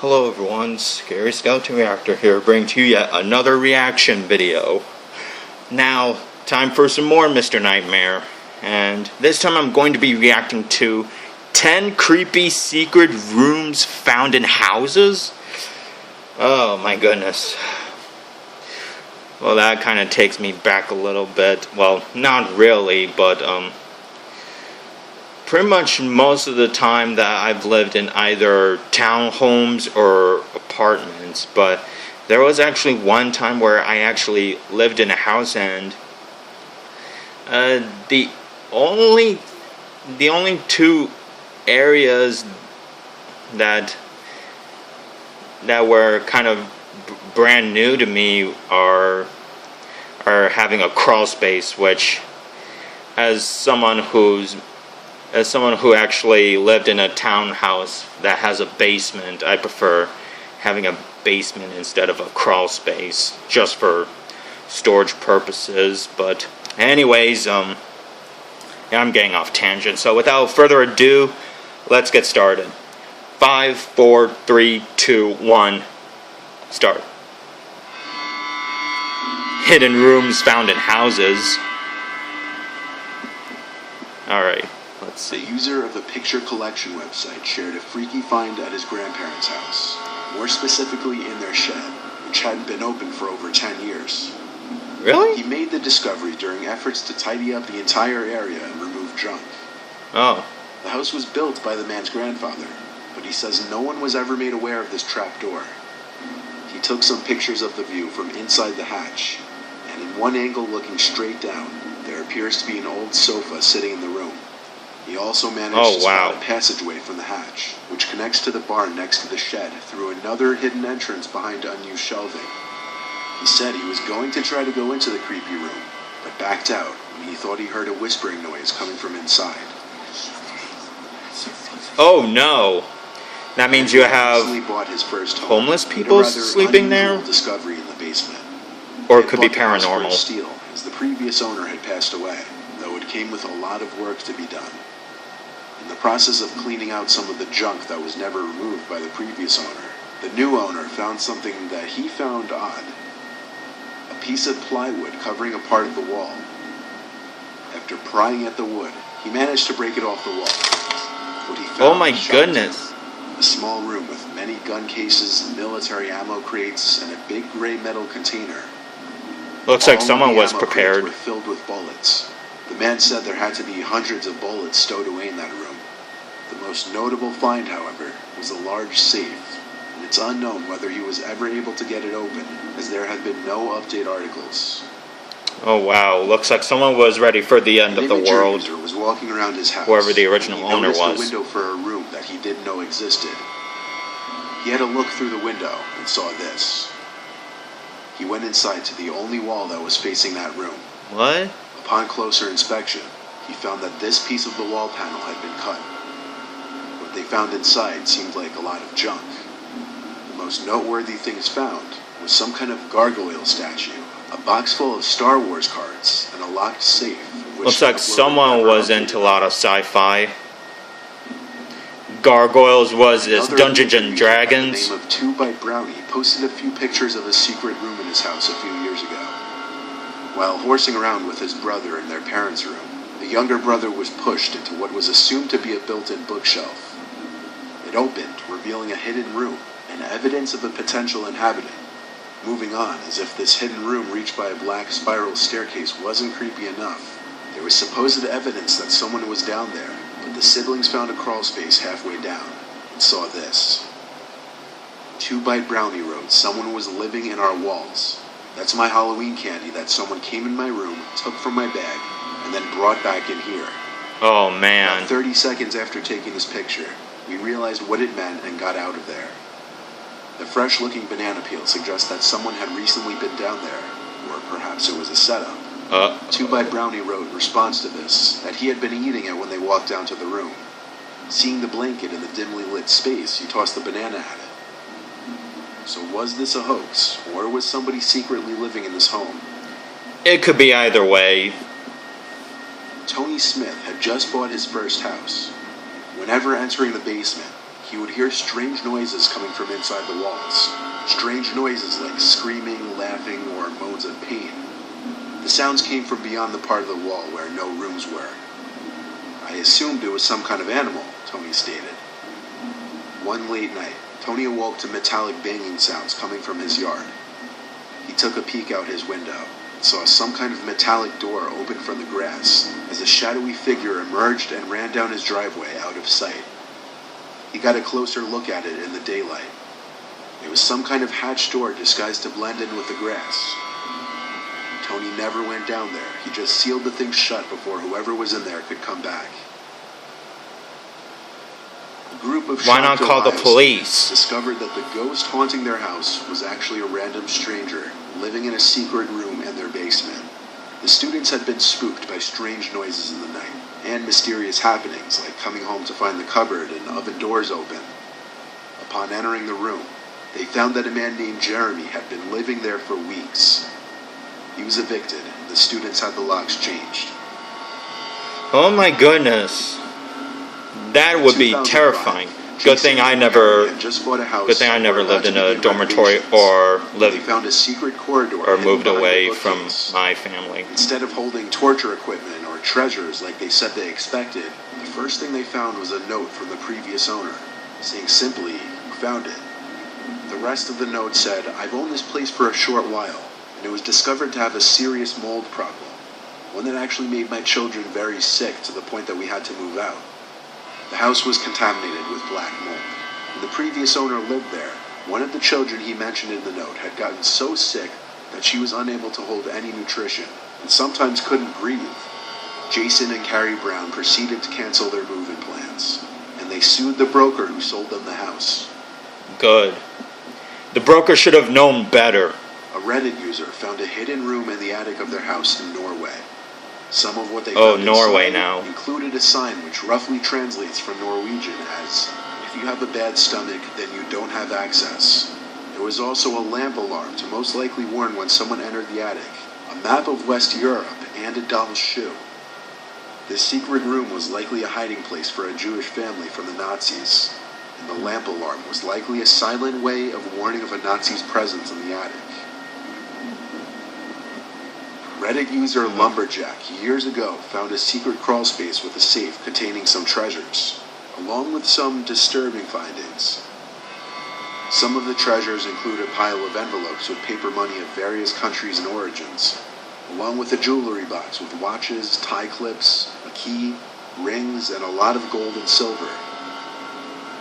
Hello everyone, Scary Skeleton Reactor here, bringing to you yet another reaction video. Now, time for some more Mr. Nightmare, and this time I'm going to be reacting to 10 creepy secret rooms found in houses? Oh my goodness. Well, that kind of takes me back a little bit. Well, not really, but pretty much most of the time that I've lived in either townhomes or apartments, but there was actually one time where I actually lived in a house, and the only two areas that were kind of brand new to me are having a crawl space, which as someone who actually lived in a townhouse that has a basement, I prefer having a basement instead of a crawl space, just for storage purposes. But anyways, yeah, I'm getting off tangent, so without further ado, let's get started. 5, 4, 3, 2, 1, start. Hidden rooms found in houses. Alright. The user of the picture collection website shared a freaky find at his grandparents' house, more specifically in their shed, which hadn't been open for over 10 years. Really? He made the discovery during efforts to tidy up the entire area and remove junk. Oh. The house was built by the man's grandfather, but he says no one was ever made aware of this trapdoor. He took some pictures of the view from inside the hatch, and in one angle looking straight down, there appears to be an old sofa sitting in the room. He also managed to spot a passageway from the hatch, which connects to the barn next to the shed through another hidden entrance behind unused shelving. He said he was going to try to go into the creepy room, but backed out when he thought he heard a whispering noise coming from inside. Oh no! That means you have bought his first homeless people sleeping there? Discovery in the basement. Or it could be paranormal. Steal, as the previous owner had passed away, though it came with a lot of work to be done. In the process of cleaning out some of the junk that was never removed by the previous owner, the new owner found something that he found odd. A piece of plywood covering a part of the wall. After prying at the wood, he managed to break it off the wall. What he found, oh my goodness. A small room with many gun cases, military ammo crates, and a big gray metal container. Looks like someone was prepared. Were filled with bullets. The man said there had to be hundreds of bullets stowed away in that room. The most notable find, however, was a large safe, and it's unknown whether he was ever able to get it open, as there had been no update articles. Oh wow, looks like someone was ready for the end of the world. Was walking around his house, whoever the original owner was. He noticed a window for a room that he didn't know existed. He had a look through the window and saw this. He went inside to the only wall that was facing that room. What? Upon closer inspection, he found that this piece of the wall panel had been cut. What they found inside seemed like a lot of junk. The most noteworthy things found was some kind of gargoyle statue, a box full of Star Wars cards, and a locked safe. Looks like someone was into a lot of sci-fi. Gargoyles was this Dungeons and Dragons. The name of 2Bite Brownie posted a few pictures of a secret room in his house a few years ago. While horsing around with his brother in their parents' room, the younger brother was pushed into what was assumed to be a built-in bookshelf. It opened, revealing a hidden room and evidence of a potential inhabitant. Moving on, as if this hidden room reached by a black spiral staircase wasn't creepy enough, there was supposed evidence that someone was down there, but the siblings found a crawl space halfway down and saw this. 2Bite Brownie wrote, "Someone was living in our walls. That's my Halloween candy that someone came in my room, took from my bag, and then brought back in here." Oh man. About 30 seconds after taking this picture, we realized what it meant and got out of there. The fresh-looking banana peel suggests that someone had recently been down there, or perhaps it was a setup. 2Bite Brownie wrote in response to this that he had been eating it when they walked down to the room. Seeing the blanket in the dimly lit space, he tossed the banana at it. So was this a hoax, or was somebody secretly living in this home? It could be either way. Tony Smith had just bought his first house. Whenever entering the basement, he would hear strange noises coming from inside the walls. Strange noises like screaming, laughing, or moans of pain. The sounds came from beyond the part of the wall where no rooms were. I assumed it was some kind of animal, Tony stated. One late night, Tony awoke to metallic banging sounds coming from his yard. He took a peek out his window and saw some kind of metallic door open from the grass as a shadowy figure emerged and ran down his driveway out of sight. He got a closer look at it in the daylight. It was some kind of hatch door disguised to blend in with the grass. Tony never went down there. He just sealed the thing shut before whoever was in there could come back. A group of Why not shocked call the Ohio police? students discovered that the ghost haunting their house was actually a random stranger living in a secret room in their basement. The students had been spooked by strange noises in the night and mysterious happenings like coming home to find the cupboard and oven doors open. Upon entering the room, they found that a man named Jeremy had been living there for weeks. He was evicted, and the students had the locks changed. Oh my goodness. That would be 2005, terrifying. Good Jason thing I and never Harry had just bought a house good thing I and never were lived about in to a begin dormitory renovations. or They lived found a secret corridor or hidden moved behind away the from bookcase. my family. Instead of holding torture equipment or treasures like they said they expected, the first thing they found was a note from the previous owner, saying simply, "Who found it?" The rest of the note said, "I've owned this place for a short while, and it was discovered to have a serious mold problem, one that actually made my children very sick to the point that we had to move out. The house was contaminated with black mold. When the previous owner lived there, one of the children he mentioned in the note had gotten so sick that she was unable to hold any nutrition and sometimes couldn't breathe. Jason and Carrie Brown proceeded to cancel their move-in plans, and they sued the broker who sold them the house." Good. The broker should have known better. A Reddit user found a hidden room in the attic of their house in Norway. Some of what they Oh, found Norway inside now. included a sign which roughly translates from Norwegian as, "If you have a bad stomach, then you don't have access." There was also a lamp alarm to most likely warn when someone entered the attic, a map of West Europe, and a doll's shoe. This secret room was likely a hiding place for a Jewish family from the Nazis, and the lamp alarm was likely a silent way of warning of a Nazi's presence in the attic. Reddit user Lumberjack years ago found a secret crawl space with a safe containing some treasures, along with some disturbing findings. Some of the treasures include a pile of envelopes with paper money of various countries and origins, along with a jewelry box with watches, tie clips, a key, rings, and a lot of gold and silver.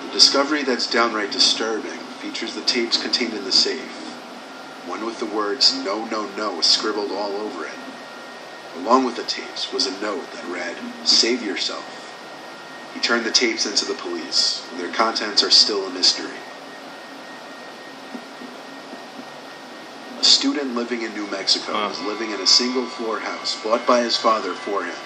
The discovery that's downright disturbing features the tapes contained in the safe, one with the words "No, no, no" scribbled all over it. Along with the tapes was a note that read, "Save yourself." He turned the tapes into the police, and their contents are still a mystery. A student living in New Mexico was living in a single-floor house bought by his father for him.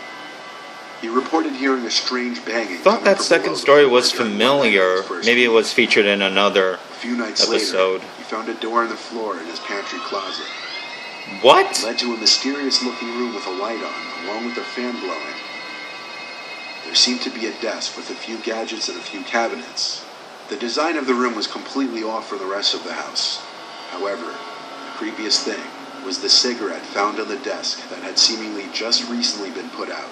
He reported hearing a strange banging. I thought coming that from second below the story floor was during one night of familiar. his first Maybe it week. was featured in another A few nights episode. later, he found a door in the floor in his pantry closet. What? It led to a mysterious-looking room with a light on, along with a fan blowing. There seemed to be a desk with a few gadgets and a few cabinets. The design of the room was completely off from the rest of the house. However, the creepiest thing was the cigarette found on the desk that had seemingly just recently been put out.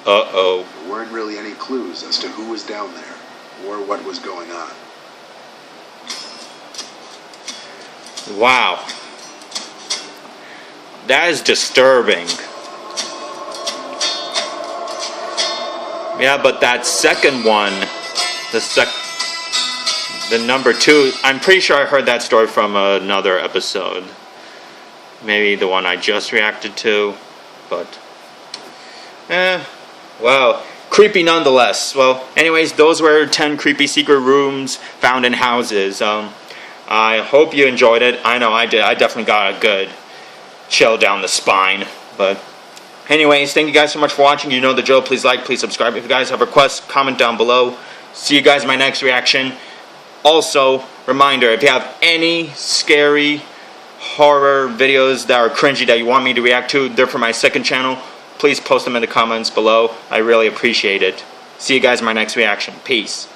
Uh-oh. There weren't really any clues as to who was down there or what was going on. Wow. That is disturbing. Yeah, but that second one, the number 2, I'm pretty sure I heard that story from another episode. Maybe the one I just reacted to, but well, creepy nonetheless. Well, anyways, those were 10 creepy secret rooms found in houses. I hope you enjoyed it. I know I did. I definitely got a good chill down the spine. But anyways, thank you guys so much for watching. You know the drill. Please like, please subscribe. If you guys have requests, comment down below. See you guys in my next reaction. Also, reminder, if you have any scary horror videos that are cringy that you want me to react to, they're for my second channel. Please post them in the comments below. I really appreciate it. See you guys in my next reaction. Peace.